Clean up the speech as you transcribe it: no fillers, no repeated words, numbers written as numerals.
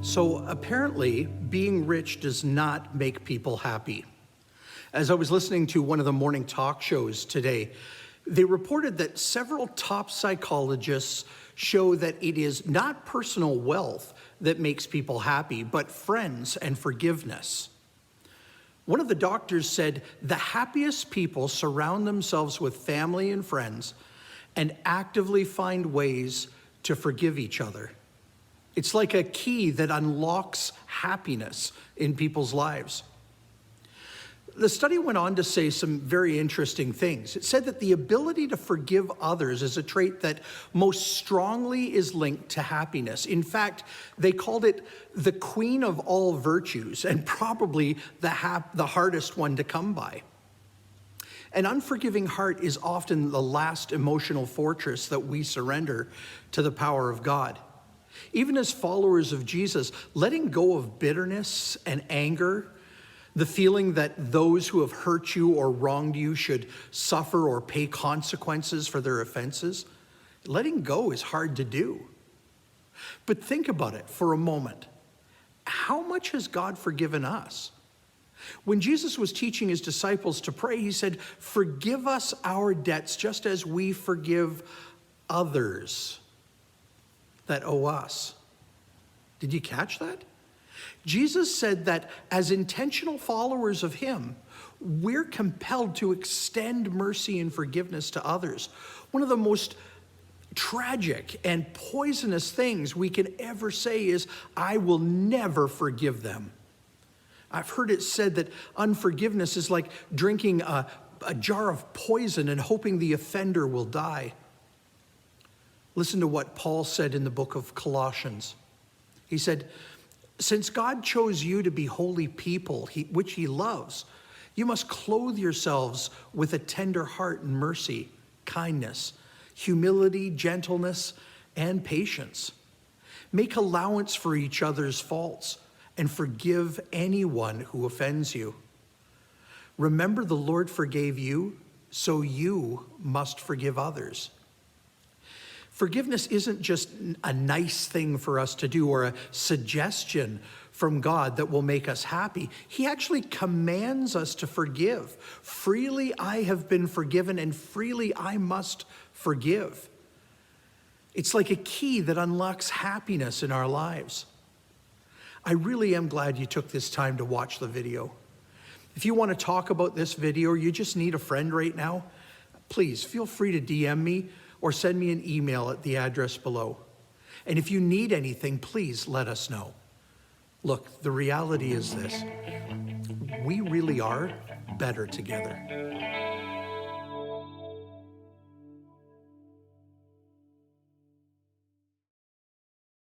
So apparently, being rich does not make people happy. As I was listening to one of the morning talk shows today, they reported that several top psychologists show that it is not personal wealth that makes people happy, but friends and forgiveness. One of the doctors said the happiest people surround themselves with family and friends and actively find ways to forgive each other. It's like a key that unlocks happiness in people's lives. The study went on to say some very interesting things. It said that the ability to forgive others is a trait that most strongly is linked to happiness. In fact, they called it the queen of all virtues and probably the hardest one to come by. An unforgiving heart is often the last emotional fortress that we surrender to the power of God. Even as followers of Jesus, letting go of bitterness and anger, the feeling that those who have hurt you or wronged you should suffer or pay consequences for their offenses, letting go is hard to do. But think about it for a moment. How much has God forgiven us? When Jesus was teaching his disciples to pray, he said, "Forgive us our debts just as we forgive others that owe us." Did you catch that? Jesus said that as intentional followers of him, we're compelled to extend mercy and forgiveness to others. One of the most tragic and poisonous things we can ever say is, "I will never forgive them." I've heard it said that unforgiveness is like drinking a jar of poison and hoping the offender will die. Listen to what Paul said in the book of Colossians. He said, "Since God chose you to be holy people, which he loves, you must clothe yourselves with a tender heart and mercy, kindness, humility, gentleness, and patience. Make allowance for each other's faults and forgive anyone who offends you. Remember, the Lord forgave you, so you must forgive others." Forgiveness isn't just a nice thing for us to do or a suggestion from God that will make us happy. He actually commands us to forgive. Freely I have been forgiven, and freely I must forgive. It's like a key that unlocks happiness in our lives. I really am glad you took this time to watch the video. If you want to talk about this video or you just need a friend right now, please feel free to DM me or send me an email at the address below. And if you need anything, please let us know. Look, the reality is this: we really are better together.